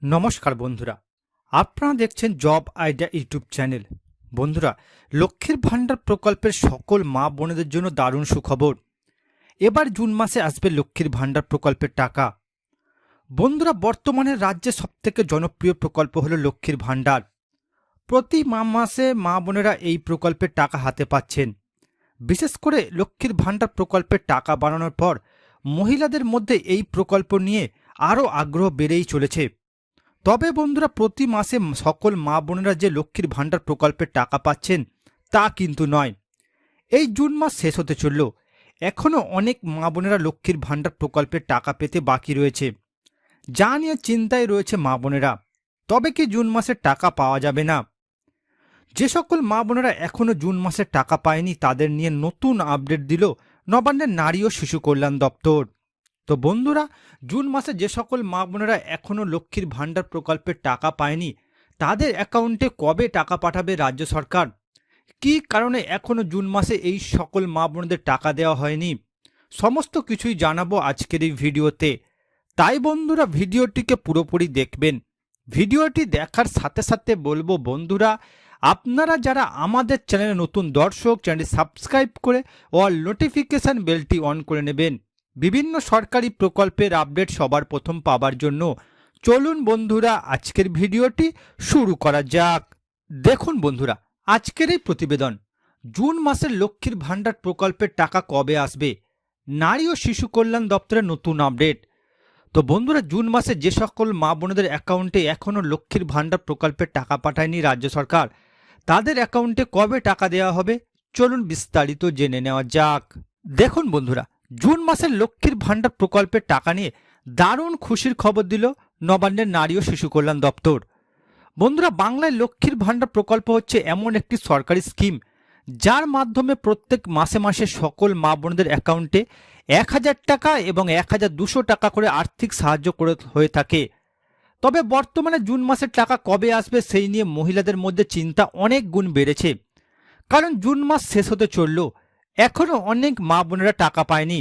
নমস্কার বন্ধুরা, আপনারা দেখছেন জব আইডিয়া ইউটিউব চ্যানেল। বন্ধুরা, লক্ষ্মীর ভাণ্ডার প্রকল্পের সকল মা বোনেদের জন্য দারুণ সুখবর। এবার জুন মাসে আসবে লক্ষ্মীর ভাণ্ডার প্রকল্পের টাকা। বন্ধুরা, বর্তমানে রাজ্যে সবথেকে জনপ্রিয় প্রকল্প হলো লক্ষ্মীর ভাণ্ডার। প্রতি মাসে মা বোনেরা এই প্রকল্পের টাকা হাতে পাচ্ছেন। বিশেষ করে লক্ষ্মীর ভাণ্ডার প্রকল্পের টাকা বাড়ানোর পর মহিলাদের মধ্যে এই প্রকল্প নিয়ে আরও আগ্রহ বেড়েই চলেছে। তবে বন্ধুরা, প্রতি মাসে সকল মা বোনেরা যে লক্ষ্মীর ভাণ্ডার প্রকল্পের টাকা পাচ্ছেন তা কিন্তু নয়। এই জুন মাস শেষ হতে চলল, এখনও অনেক মা বোনেরা লক্ষ্মীর ভাণ্ডার প্রকল্পের টাকা পেতে বাকি রয়েছে, যা নিয়ে চিন্তায় রয়েছে মা বোনেরা। তবে কি জুন মাসের টাকা পাওয়া যাবে না? যে সকল মা বোনেরা এখনও জুন মাসের টাকা পায়নি তাদের নিয়ে নতুন আপডেট দিল নবান্নের নারী ও শিশু কল্যাণ দপ্তর। তো বন্ধুরা, জুন মাসে যে সকল মা বোনেরা এখনও লক্ষ্মীর ভাণ্ডার প্রকল্পের টাকা পায়নি তাদের অ্যাকাউন্টে কবে টাকা পাঠাবে রাজ্য সরকার? কী কারণে এখনও জুন মাসে এই সকল মা বোনদের টাকা দেওয়া হয়নি, সমস্ত কিছুই জানাবো আজকের এই ভিডিওতে। তাই বন্ধুরা, ভিডিওটিকে পুরোপুরি দেখবেন। ভিডিওটি দেখার সাথে সাথে বলবো বন্ধুরা, আপনারা যারা আমাদের চ্যানেলে নতুন দর্শক, চ্যানেলটি সাবস্ক্রাইব করে অল নোটিফিকেশান বেলটি অন করে নেবেন বিভিন্ন সরকারি প্রকল্পের আপডেট সবার প্রথম পাবার জন্য। চলুন বন্ধুরা, আজকের ভিডিওটি শুরু করা যাক। দেখুন বন্ধুরা, আজকের এই প্রতিবেদন, জুন মাসের লক্ষ্মীর ভাণ্ডার প্রকল্পের টাকা কবে আসবে, নারী ও শিশু কল্যাণ দপ্তরের নতুন আপডেট। তো বন্ধুরা, জুন মাসে যে সকল মা বোনদের অ্যাকাউন্টে এখনও লক্ষ্মীর ভাণ্ডার প্রকল্পের টাকা পাঠায়নি রাজ্য সরকার, তাদের অ্যাকাউন্টে কবে টাকা দেওয়া হবে চলুন বিস্তারিত জেনে নেওয়া যাক। দেখুন বন্ধুরা, জুন মাসের লক্ষ্মীর ভাণ্ডার প্রকল্পের টাকা নিয়ে দারুণ খুশির খবর দিল নবান্নের নারী ও শিশু কল্যাণ দপ্তর। বন্ধুরা, বাংলায় লক্ষ্মীর ভাণ্ডার প্রকল্প হচ্ছে এমন একটি সরকারি স্কিম যার মাধ্যমে প্রত্যেক মাসে মাসে সকল মা বোনদের অ্যাকাউন্টে 1000 টাকা এবং 1200 টাকা করে আর্থিক সাহায্য করে হয়ে থাকে। তবে বর্তমানে জুন মাসের টাকা কবে আসবে সেই নিয়ে মহিলাদের মধ্যে চিন্তা অনেক গুণ বেড়েছে। কারণ জুন মাস শেষ হতে চলল, এখনও অনেক মা বোনেরা টাকা পায়নি।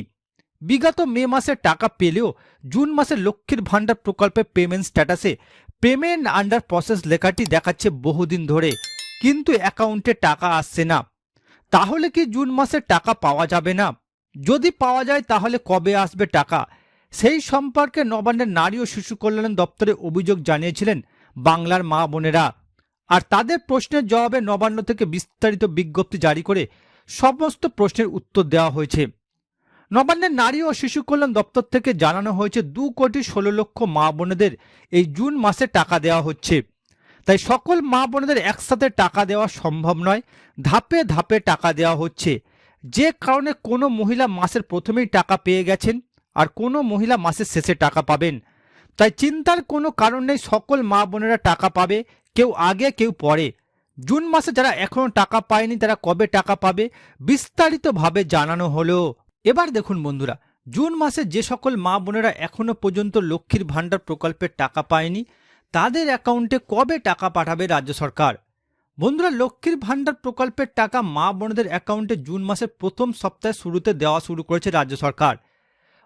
বিগত মে মাসে টাকা পেলেও জুন মাসে লক্ষ্মীর ভাণ্ডার প্রকল্পের পেমেন্ট স্ট্যাটাসে পেমেন্ট আন্ডার প্রসেস লেখাটি দেখাচ্ছে বহুদিন ধরে, কিন্তু অ্যাকাউন্টে টাকা আসছে না। তাহলে কি জুন মাসে টাকা পাওয়া যাবে না? যদি পাওয়া যায় তাহলে কবে আসবে টাকা, সেই সম্পর্কে নবান্নের নারী ও শিশু কল্যাণ দপ্তরে অভিযোগ জানিয়েছিলেন বাংলার মা বোনেরা। আর তাদের প্রশ্নের জবাবে নবান্ন থেকে বিস্তারিত বিজ্ঞপ্তি জারি করে সমস্ত প্রশ্নের উত্তর দেওয়া হয়েছে। নবান্নের নারী ও শিশু কল্যাণ দপ্তর থেকে জানানো হয়েছে 2,16,00,000 মা বোনেদের এই জুন মাসে টাকা দেওয়া হচ্ছে। তাই সকল মা বোনেদের একসাথে টাকা দেওয়া সম্ভব নয়, ধাপে ধাপে টাকা দেওয়া হচ্ছে। যে কারণে কোনো মহিলা মাসের প্রথমেই টাকা পেয়ে গেছেন আর কোনো মহিলা মাসের শেষে টাকা পাবেন। তাই চিন্তার কোনো কারণ নেই, সকল মা বোনেরা টাকা পাবে, কেউ আগে কেউ পরে। জুন মাসে যারা এখনও টাকা পায়নি তারা কবে টাকা পাবে বিস্তারিতভাবে জানানো হলো। এবার দেখুন বন্ধুরা, জুন মাসে যে সকল মা বোনেরা এখনও পর্যন্ত লক্ষ্মীর ভাণ্ডার প্রকল্পের টাকা পায়নি তাদের অ্যাকাউন্টে কবে টাকা পাঠাবে রাজ্য সরকার। বন্ধুরা, লক্ষ্মীর ভাণ্ডার প্রকল্পের টাকা মা বোনদের অ্যাকাউন্টে জুন মাসের প্রথম সপ্তাহের শুরুতে দেওয়া শুরু করেছে রাজ্য সরকার।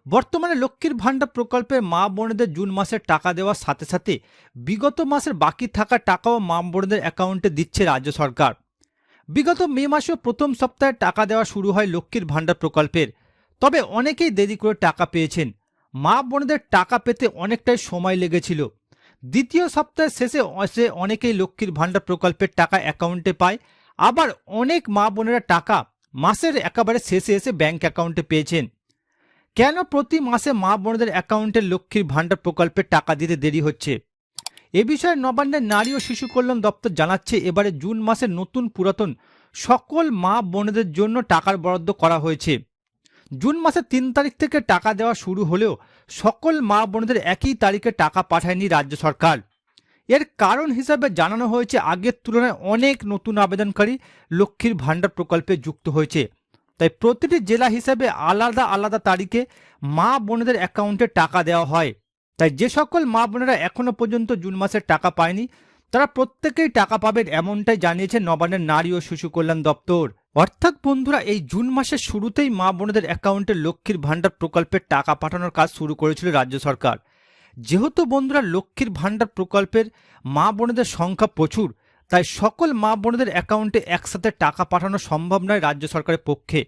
বর্তমানে লক্ষ্মীর ভাণ্ডার প্রকল্পে মা বোনদের জুন মাসের টাকা দেওয়ার সাথে সাথে বিগত মাসের বাকি থাকা টাকাও মা বোনদের অ্যাকাউন্টে দিচ্ছে রাজ্য সরকার। বিগত মে মাসেও প্রথম সপ্তাহে টাকা দেওয়া শুরু হয় লক্ষ্মীর ভাণ্ডার প্রকল্পের। তবে অনেকেই দেরি করে টাকা পেয়েছেন। মা বোনদের টাকা পেতে অনেকটাই সময় লেগেছিল। দ্বিতীয় সপ্তাহের শেষে অনেকেই লক্ষ্মীর ভাণ্ডার প্রকল্পের টাকা অ্যাকাউন্টে পায়। আবার অনেক মা বোনেরা টাকা মাসের একেবারে শেষে এসে ব্যাংক অ্যাকাউন্টে পেয়েছেন। কেন প্রতি মাসে মা বোনদের অ্যাকাউন্টে লক্ষ্মীর ভাণ্ডার প্রকল্পের টাকা দিতে দেরি হচ্ছে, এ বিষয়ে নবান্নের নারী ও শিশু কল্যাণ দপ্তর জানাচ্ছে এবারে জুন মাসে নতুন পুরাতন সকল মা বোনদের জন্য টাকার বরাদ্দ করা হয়েছে। জুন মাসের 3 তারিখ থেকে টাকা দেওয়া শুরু হলেও সকল মা বোনদের একই তারিখে টাকা পাঠায়নি রাজ্য সরকার। এর কারণ হিসাবে জানানো হয়েছে আগের তুলনায় অনেক নতুন আবেদনকারী লক্ষ্মীর ভাণ্ডার প্রকল্পে যুক্ত হয়েছে। তাই প্রতিটি জেলা হিসাবে আলাদা আলাদা তারিখে মা বোনদের অ্যাকাউন্টে টাকা দেওয়া হয়। তাই যে সকল মা বোনেরা এখনও পর্যন্ত জুন মাসের টাকা পায়নি তারা প্রত্যেকেই টাকা পাবেন, এমনটাই জানিয়েছে নবান্নের নারী ও শিশু কল্যাণ দপ্তর। অর্থাৎ বন্ধুরা, এই জুন মাসের শুরুতেই মা বোনদের অ্যাকাউন্টে লক্ষ্মীর ভাণ্ডার প্রকল্পের টাকা পাঠানোর কাজ শুরু করেছিল রাজ্য সরকার। যেহেতু বন্ধুরা লক্ষ্মীর ভাণ্ডার প্রকল্পের মা বোনেদের সংখ্যা প্রচুর, তাই সকল মা বোনেদের অ্যাকাউন্টে একসাথে টাকা পাঠানো সম্ভব নয় রাজ্য সরকারের পক্ষে।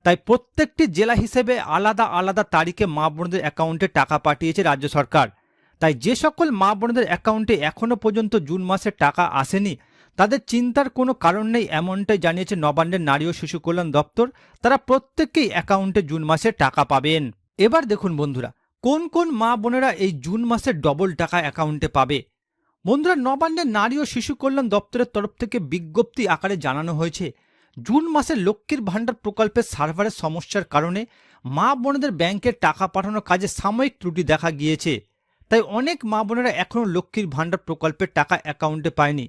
তাই প্রত্যেকটি জেলা হিসেবে আলাদা আলাদা তারিখে মা বোনেদের অ্যাকাউন্টে টাকা পাঠিয়েছে রাজ্য সরকার। তাই যে সকল মা বোনেদের অ্যাকাউন্টে এখনও পর্যন্ত জুন মাসের টাকা আসেনি তাদের চিন্তার কোনো কারণ নেই, এমনটাই জানিয়েছে নবান্নের নারী ও শিশু কল্যাণ দপ্তর। তারা প্রত্যেকেই অ্যাকাউন্টে জুন মাসে টাকা পাবেন। এবার দেখুন বন্ধুরা, কোন কোন মা বোনেরা এই জুন মাসের ডবল টাকা অ্যাকাউন্টে পাবে। বন্ধুরা, নবান্নের নারী ও শিশু কল্যাণ দপ্তরের তরফ থেকে বিজ্ঞপ্তি আকারে জানানো হয়েছে, জুন মাসে লক্ষ্মীর ভাণ্ডার প্রকল্পের সার্ভারের সমস্যার কারণে মা বোনেদের ব্যাংকের টাকা পাঠানোর কাজে সাময়িক ত্রুটি দেখা গিয়েছে। তাই অনেক মা বোনেরা এখনও লক্ষ্মীর ভাণ্ডার প্রকল্পের টাকা অ্যাকাউন্টে পায়নি।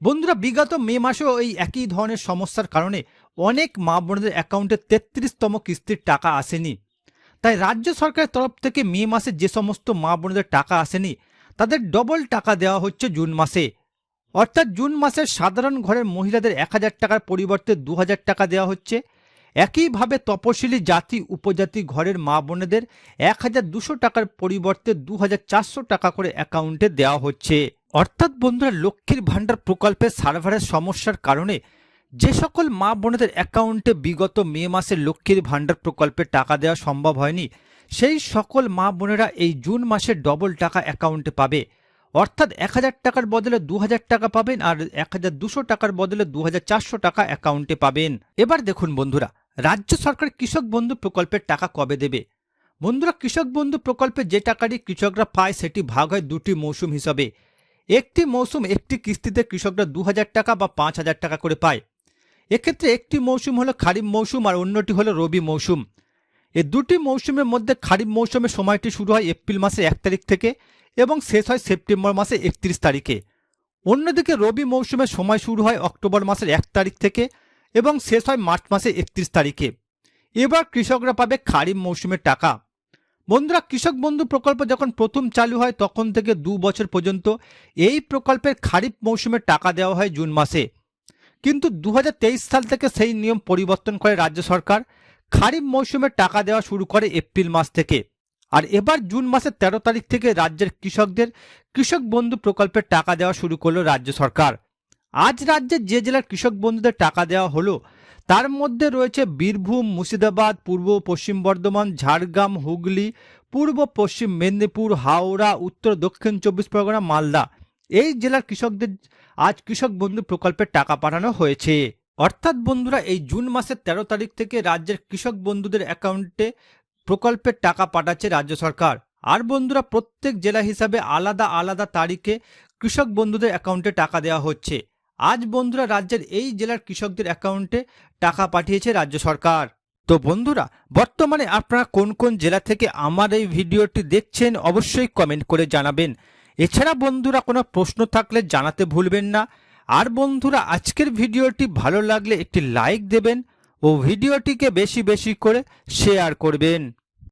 বন্ধুরা, বিগত মে মাসেও এই একই ধরনের সমস্যার কারণে অনেক মা বোনেদের অ্যাকাউন্টে 33তম কিস্তির টাকা আসেনি। তাই রাজ্য সরকারের তরফ থেকে মে মাসে যে সমস্ত মা বোনেদের টাকা আসেনি তাদের ডবল টাকা দেওয়া হচ্ছে জুন মাসে। অর্থাৎ জুন মাসের সাধারণ ঘরের মহিলাদের 1000 টাকার পরিবর্তে 2000 টাকা দেওয়া হচ্ছে। একইভাবে তপশিলি জাতি উপজাতি ঘরের মা বোনেদের 1200 টাকার পরিবর্তে 2400 টাকা করে অ্যাকাউন্টে দেওয়া হচ্ছে। অর্থাৎ বন্ধুরা, লক্ষ্মীর ভাণ্ডার প্রকল্পের সার্ভারের সমস্যার কারণে যে সকল মা বোনেদের অ্যাকাউন্টে বিগত মে মাসে লক্ষ্মীর ভাণ্ডার প্রকল্পের টাকা দেওয়া সম্ভব হয়নি, সেই সকল মা বোনেরা এই জুন মাসে ডবল টাকা অ্যাকাউন্টে পাবে। অর্থাৎ 1000 টাকার বদলে 2000 টাকা পাবেন আর 1200 টাকার বদলে 2400 টাকা অ্যাকাউন্টে পাবেন। এবার দেখুন বন্ধুরা, রাজ্য সরকার কৃষক বন্ধু প্রকল্পের টাকা কবে দেবে। বন্ধুরা, কৃষক বন্ধু প্রকল্পে যে টাকাটি কৃষকরা পায় সেটি ভাগ হয় দুটি মৌসুম হিসাবে। একটি মৌসুম একটি কিস্তিতে কৃষকরা 2000 টাকা বা 5000 টাকা করে পায়। এক্ষেত্রে একটি মৌসুম হলো খারিফ মৌসুম আর অন্যটি হলো রবি মৌসুম। এই দুটি মৌসুমের মধ্যে খারিফ মৌসুমের সময়টি শুরু হয় এপ্রিল মাসের 1 তারিখ থেকে এবং শেষ হয় সেপ্টেম্বর মাসের 31 তারিখে। অন্যদিকে রবি মৌসুমের সময় শুরু হয় অক্টোবর মাসের 1 তারিখ থেকে এবং শেষ হয় মার্চ মাসের 31 তারিখে। এবার কৃষকরা পাবে খারিফ মৌসুমের টাকা। বন্ধুরা, কৃষক বন্ধু প্রকল্প যখন প্রথম চালু হয় তখন থেকে 2 বছর পর্যন্ত এই প্রকল্পের খারিফ মৌসুমের টাকা দেওয়া হয় জুন মাসে। কিন্তু 2023 সাল থেকে সেই নিয়ম পরিবর্তন করে রাজ্য সরকার খারিফ মৌসুমের টাকা দেওয়া শুরু করে এপ্রিল মাস থেকে। আর এবার জুন মাসের 13 তারিখ থেকে রাজ্যের কৃষকদের কৃষক বন্ধু প্রকল্পের টাকা দেওয়া শুরু করলো রাজ্য সরকার। আজ রাজ্যের যে জেলার কৃষক বন্ধুদের টাকা দেওয়া হলো তার মধ্যে রয়েছে বীরভূম, মুর্শিদাবাদ, পূর্ব পশ্চিম বর্ধমান, ঝাড়গ্রাম, হুগলি, পূর্ব পশ্চিম মেদিনীপুর, হাওড়া, উত্তর দক্ষিণ 24 পরগনা, মালদা। এই জেলার কৃষকদের আজ কৃষক বন্ধু প্রকল্পের টাকা পাঠানো হয়েছে। অর্থাৎ বন্ধুরা, এই জুন মাসের 13 তারিখ থেকে রাজ্যের কৃষক বন্ধুদের অ্যাকাউন্টে প্রকল্পের টাকা পাঠাচ্ছে রাজ্য সরকার। আর বন্ধুরা, প্রত্যেক জেলা হিসাবে আলাদা আলাদা তারিখে কৃষক বন্ধুদের অ্যাকাউন্টে টাকা দেওয়া হচ্ছে। আজ বন্ধুরা, রাজ্যের এই জেলার কৃষকদের অ্যাকাউন্টে টাকা পাঠিয়েছে রাজ্য সরকার। তো বন্ধুরা, বর্তমানে আপনারা কোন কোন জেলা থেকে আমার এই ভিডিওটি দেখছেন অবশ্যই কমেন্ট করে জানাবেন। এছাড়া বন্ধুরা, কোনো প্রশ্ন থাকলে জানাতে ভুলবেন না। আর বন্ধুরা, আজকের ভিডিওটি ভালো লাগলে একটি লাইক দেবেন ও ভিডিওটিকে বেশি বেশি করে শেয়ার করবেন।